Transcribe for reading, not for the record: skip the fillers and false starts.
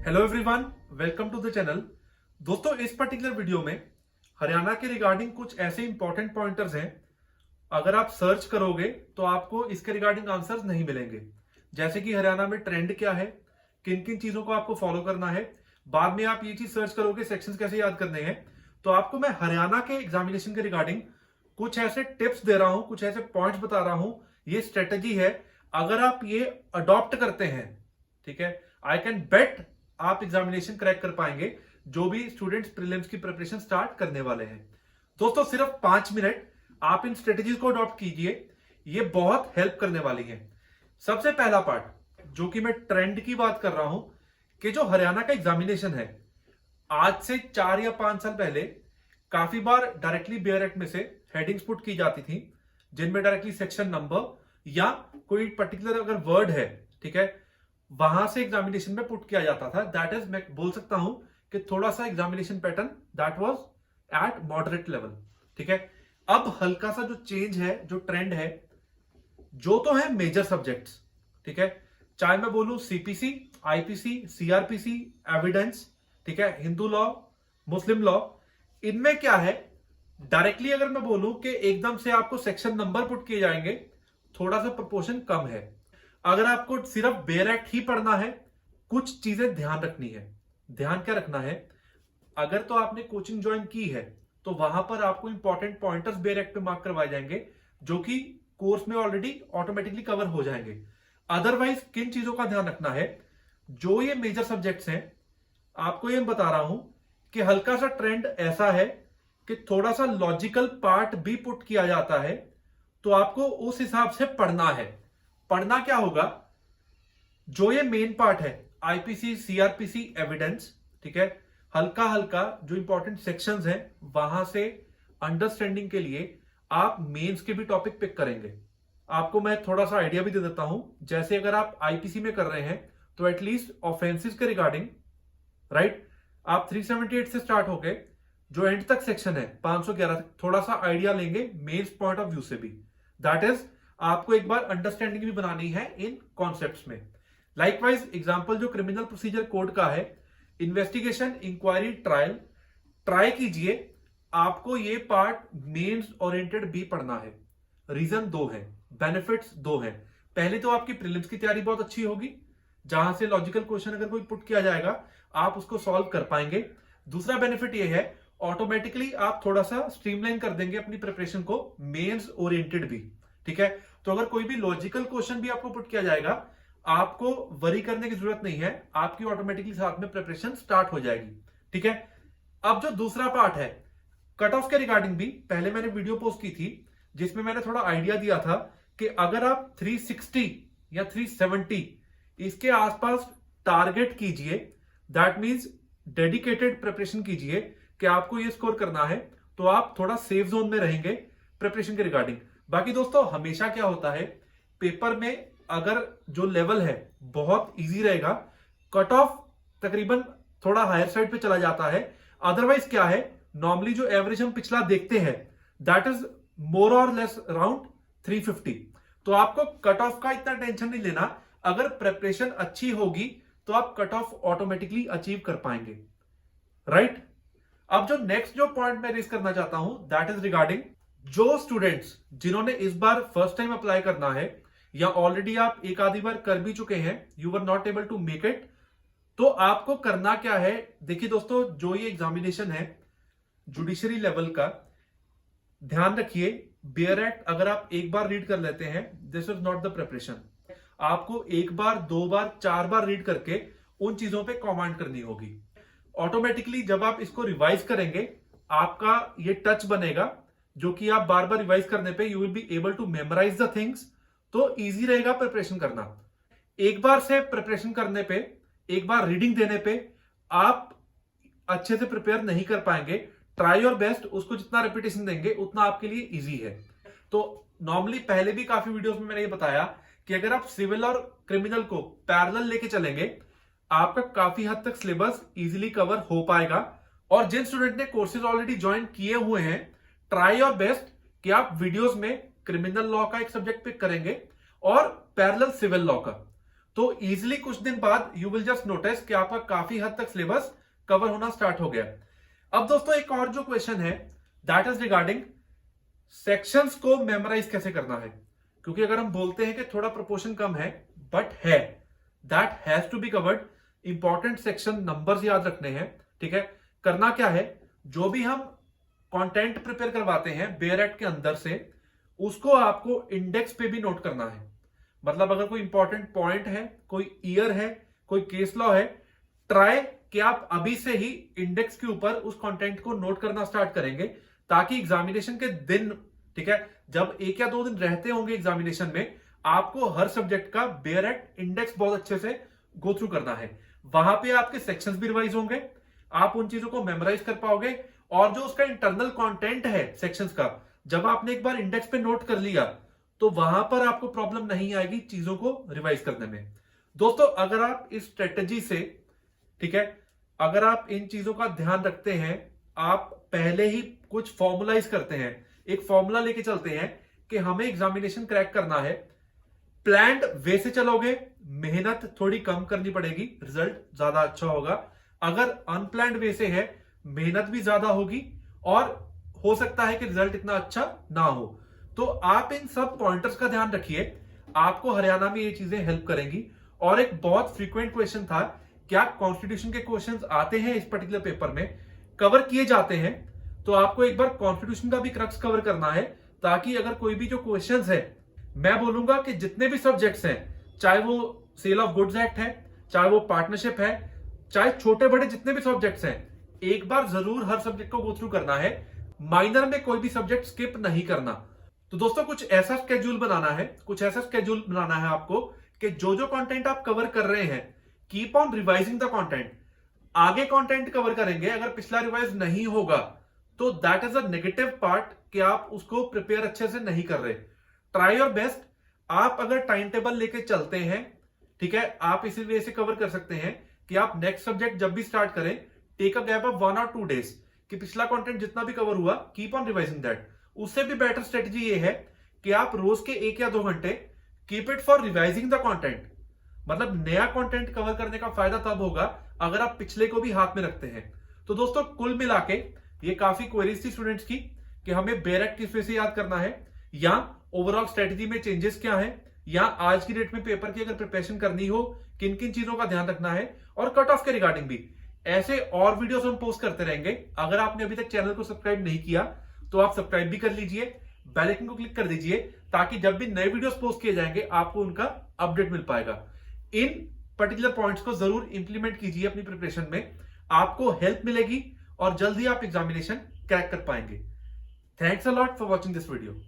Hello everyone, welcome to the channel. दोस्तों, इस particular video में हरियाणा के रिगार्डिंग कुछ ऐसे इंपॉर्टेंट पॉइंटर्स हैं, अगर आप सर्च करोगे तो आपको इसके रिगार्डिंग आंसर्स नहीं मिलेंगे। जैसे कि हरियाणा में ट्रेंड क्या है, किन किन चीजों को आपको फॉलो करना है। बाद में आप ये चीज सर्च करोगे सेक्शंस कैसे याद करने हैं। तो आपको मैं हरियाणा के एग्जामिनेशन के रिगार्डिंग कुछ ऐसे टिप्स दे रहा हूं, कुछ ऐसे पॉइंट्स बता रहा हूं। ये स्ट्रेटेजी है, अगर आप ये अडॉप्ट करते हैं, ठीक है, आई कैन बेट आप एग्जामिनेशन क्रैक कर पाएंगे, जो भी स्टूडेंट्स प्रीलिम्स की प्रिपरेशन स्टार्ट करने वाले हैं। दोस्तों, सिर्फ 5 मिनट आप इन स्ट्रेटेजीज को अडॉप्ट कीजिए, ये बहुत हेल्प करने वाली है। सबसे पहला पार्ट, जो कि मैं ट्रेंड की बात कर रहा हूं, कि जो हरियाणा का एग्जामिनेशन है, आज से 4 या 5 साल पहले काफी बार डायरेक्टली बेयर एक्ट में से हेडिंग्स पुट की जाती थी, जिनमें डायरेक्टली सेक्शन नंबर या कोई पर्टिकुलर अगर वर्ड है, ठीक है, वहां से एग्जामिनेशन में पुट किया जाता था। दैट इज, मैं बोल सकता हूं कि थोड़ा सा examination pattern that was at moderate level, ठीक है। अब हल्का सा जो चेंज है, जो ट्रेंड है, जो तो है मेजर सब्जेक्ट्स, ठीक है, चाहे मैं बोलूं सीपीसी, आईपीसी, सीआरपीसी, एविडेंस, ठीक है, हिंदू लॉ, मुस्लिम लॉ, इनमें क्या है, डायरेक्टली अगर मैं बोलूं कि एकदम से आपको सेक्शन नंबर पुट किए जाएंगे, थोड़ा सा प्रोपोर्शन कम है। अगर आपको सिर्फ बेयर एक्ट ही पढ़ना है, कुछ चीजें ध्यान रखनी है। ध्यान क्या रखना है, अगर तो आपने कोचिंग ज्वाइन की है तो वहां पर आपको इंपॉर्टेंट पॉइंटर्स बेयर एक्ट पे मार्क करवाए जाएंगे, जो कि कोर्स में ऑलरेडी ऑटोमेटिकली कवर हो जाएंगे। अदरवाइज किन चीजों का ध्यान रखना है, जो ये मेजर सब्जेक्ट्स हैं, आपको ये बता रहा हूं कि हल्का सा ट्रेंड ऐसा है कि थोड़ा सा लॉजिकल पार्ट भी पुट किया जाता है, तो आपको उस हिसाब से पढ़ना है। पढ़ना क्या होगा, जो ये मेन पार्ट है, आईपीसी, सीआरपीसी, एविडेंस, ठीक है, हल्का हल्का जो इंपॉर्टेंट सेक्शंस हैं, वहां से अंडरस्टैंडिंग के लिए आप मेंस के भी टॉपिक पिक करेंगे। आपको मैं थोड़ा सा आइडिया भी दे देता हूं। जैसे अगर आप आईपीसी में कर रहे हैं तो एटलीस्ट ऑफेंसिव के रिगार्डिंग, राइट, आप 378 से स्टार्ट होके जो एंड तक सेक्शन है 511 तक थोड़ा सा आइडिया लेंगे मेंस पॉइंट ऑफ व्यू से भी। दैट इज, आपको एक बार अंडरस्टैंडिंग भी बनानी है इन कॉन्सेप्ट्स में। लाइकवाइज एग्जांपल जो क्रिमिनल प्रोसीजर कोड का है, इन्वेस्टिगेशन, इंक्वायरी, ट्रायल, ट्राई कीजिए, आपको ये पार्ट मेंस ओरिएंटेड भी पढ़ना है। रीजन 2 है, बेनिफिट्स 2 है। पहले तो आपकी प्रीलिम्स की तैयारी बहुत अच्छी होगी, जहां से लॉजिकल क्वेश्चन अगर कोई पुट किया जाएगा आप उसको सॉल्व कर पाएंगे। दूसरा बेनिफिट ये है, ऑटोमेटिकली आप थोड़ा सा स्ट्रीमलाइन कर देंगे अपनी प्रिपरेशन को, मेंस ओरिएंटेड भी, ठीक है। तो अगर कोई भी लॉजिकल क्वेश्चन भी आपको पुट किया जाएगा, आपको वरी करने की जरूरत नहीं है, आपकी ऑटोमेटिकली साथ में प्रिपरेशन स्टार्ट हो जाएगी, ठीक है। अब जो दूसरा पार्ट है, कट ऑफ के रिगार्डिंग भी पहले मैंने वीडियो पोस्ट की थी, जिसमें मैंने थोड़ा आइडिया दिया था कि अगर आप 360 या 370 इसके आसपास टारगेट कीजिए, दैट मींस डेडिकेटेड प्रिपरेशन कीजिए कि आपको ये स्कोर करना है, तो आप थोड़ा सेफ जोन में रहेंगे प्रिपरेशन के रिगार्डिंग। बाकी दोस्तों, हमेशा क्या होता है, पेपर में अगर जो लेवल है बहुत इजी रहेगा, कट ऑफ तकरीबन थोड़ा हायर साइड पे चला जाता है। अदरवाइज क्या है, नॉर्मली जो एवरेज हम पिछला देखते हैं, दैट इज मोर और लेस अराउंड 350। तो आपको कट ऑफ का इतना टेंशन नहीं लेना। अगर प्रिपरेशन अच्छी होगी तो आप कट ऑफ ऑटोमेटिकली अचीव कर पाएंगे, राइट। अब जो नेक्स्ट जो पॉइंट मैं रेज करना चाहता हूं, दैट इज रिगार्डिंग जो स्टूडेंट्स जिन्होंने इस बार फर्स्ट टाइम अप्लाई करना है, या ऑलरेडी आप एक आधी बार कर भी चुके हैं, you were not able to make it, तो आपको करना क्या है। देखिए दोस्तों, जो ये एग्जामिनेशन है जुडिशरी लेवल का, ध्यान रखिए, बेयर एक्ट अगर आप एक बार रीड कर लेते हैं, this is not the preparation. आपको एक बार, 2 बार, 4 बार रीड करके उन चीजों पे कमेंट करनी होगी। ऑटोमेटिकली जब आप इसको रिवाइज करेंगे, आपका ये टच बनेगा, जो कि आप बार बार रिवाइज करने पे you will be able to memorise the things, तो इजी रहेगा प्रिपरेशन करना। एक बार से प्रिपरेशन करने पे, एक बार रीडिंग देने पे आप अच्छे से प्रिपेयर नहीं कर पाएंगे। ट्राई योर बेस्ट, उसको जितना रेपिटेशन देंगे उतना आपके लिए इजी है। तो नॉर्मली पहले भी काफी वीडियोस में मैंने ये बताया कि अगर आप सिविल और क्रिमिनल को पैरेलल लेके चलेंगे, आपका काफी हद तक सिलेबस इजीली कवर हो पाएगा। और जिन स्टूडेंट ने कोर्सेज ऑलरेडी ज्वाइन किए हुए हैं, ट्राई योर बेस्ट कि आप वीडियोस में क्रिमिनल लॉ का एक सब्जेक्ट पिक करेंगे और पैरेलल सिविल लॉ का, तो इजिली कुछ दिन बाद यू विल जस्ट नोटिस कि आपका काफी हद तक सिलेबस कवर होना स्टार्ट हो गया। अब दोस्तों एक और जो क्वेश्चन है दैट इज रिगार्डिंग सेक्शंस को मेमोराइज कैसे करना है, क्योंकि अगर हम बोलते हैं कि थोड़ा प्रोपोर्शन कम है बट है, that has to be covered. Important section numbers याद रखने हैं, ठीक है। करना क्या है, जो भी हम कंटेंट प्रिपेयर करवाते हैं बेयर एक्ट के अंदर से, उसको आपको इंडेक्स पे भी नोट करना है। मतलब अगर कोई इंपॉर्टेंट पॉइंट है, कोई ईयर है, कोई केस लॉ है, ट्राई कि आप अभी से ही इंडेक्स के ऊपर उस कंटेंट को नोट करना स्टार्ट करेंगे, ताकि एग्जामिनेशन के दिन, ठीक है, जब 1 या 2 दिन रहते होंगे एग्जामिनेशन में, आपको हर सब्जेक्ट का बेयर एक्ट इंडेक्स बहुत अच्छे से गो थ्रू करना है। वहां पे आपके सेक्शंस भी रिवाइज होंगे, आप उन चीजों को मेमोराइज कर पाओगे, और जो उसका इंटरनल कंटेंट है सेक्शंस का, जब आपने एक बार इंडेक्स पे नोट कर लिया तो वहां पर आपको प्रॉब्लम नहीं आएगी चीजों को रिवाइज करने में। दोस्तों अगर आप इस स्ट्रेटेजी से, ठीक है, अगर आप इन चीजों का ध्यान रखते हैं, आप पहले ही कुछ फॉर्मुलाइज करते हैं, एक फॉर्मूला लेके चलते हैं कि हमें एग्जामिनेशन क्रैक करना है, प्लान्ड वे से चलोगे, मेहनत थोड़ी कम करनी पड़ेगी, रिजल्ट ज्यादा अच्छा होगा। अगर अनप्लान्ड वे से है, मेहनत भी ज्यादा होगी और हो सकता है कि रिजल्ट इतना अच्छा ना हो। तो आप इन सब पॉइंटर्स का ध्यान रखिए, आपको हरियाणा में ये चीजें हेल्प करेंगी। और एक बहुत फ्रीक्वेंट क्वेश्चन था, क्या कॉन्स्टिट्यूशन के क्वेश्चंस आते हैं इस पर्टिकुलर पेपर में, कवर किए जाते हैं? तो आपको एक बार कॉन्स्टिट्यूशन का भी क्रक्स कवर करना है, ताकि अगर कोई भी जो क्वेश्चंस है, मैं बोलूंगा कि जितने भी सब्जेक्ट्स हैं, चाहे वो सेल ऑफ गुड्स एक्ट है, चाहे वो पार्टनरशिप है, चाहे छोटे बड़े जितने भी सब्जेक्ट्स हैं, एक बार जरूर हर सब्जेक्ट को गो थ्रू करना है। माइनर में कोई भी सब्जेक्ट स्किप नहीं करना। तो दोस्तों कुछ ऐसा स्केड्यूल बनाना है, कुछ ऐसा स्केड्यूल बनाना है आपको कि जो जो कंटेंट आप कवर कर रहे हैं, keep on revising the content. आगे कंटेंट कवर करेंगे, अगर पिछला रिवाइज नहीं होगा तो that is a negative part कि आप उसको प्रिपेयर अच्छे से नहीं कर रहे। Try your best. आप अगर टाइम टेबल लेके चलते हैं, ठीक है, आप इसी वे से कवर कर सकते हैं कि आप नेक्स्ट सब्जेक्ट जब भी स्टार्ट करें, टेक अ गैप ऑफ 1 और 2 डेज, कि पिछला कंटेंट जितना भी कवर हुआ, कीप ऑन रिवाइजिंग दैट। उससे भी बेटर स्ट्रेटजी ये है कि आप रोज के 1 या 2 घंटे keep it for revising the content. मतलब नया कंटेंट कवर करने का फायदा तब होगा अगर आप पिछले को भी हाथ में रखते हैं। तो दोस्तों कुल मिला के ये काफी क्वेरीज थी स्टूडेंट्स की कि हमें बेयर एक्ट किस वे से याद करना है, या ओवरऑल स्ट्रेटजी में चेंजेस क्या है, या आज की डेट में पेपर की अगर प्रिपरेशन करनी हो किन किन चीजों का ध्यान रखना है, और कट ऑफ के रिगार्डिंग भी। ऐसे और वीडियोस हम पोस्ट करते रहेंगे। अगर आपने अभी तक चैनल को सब्सक्राइब नहीं किया तो आप सब्सक्राइब भी कर लीजिए, बेल आइकन को क्लिक कर दीजिए, ताकि जब भी नए वीडियोस पोस्ट किए जाएंगे आपको उनका अपडेट मिल पाएगा। इन पर्टिकुलर पॉइंट्स को जरूर इंप्लीमेंट कीजिए अपनी प्रिपरेशन में, आपको हेल्प मिलेगी और जल्दी आप एग्जामिनेशन क्रैक कर पाएंगे। Thanks a lot for watching this video.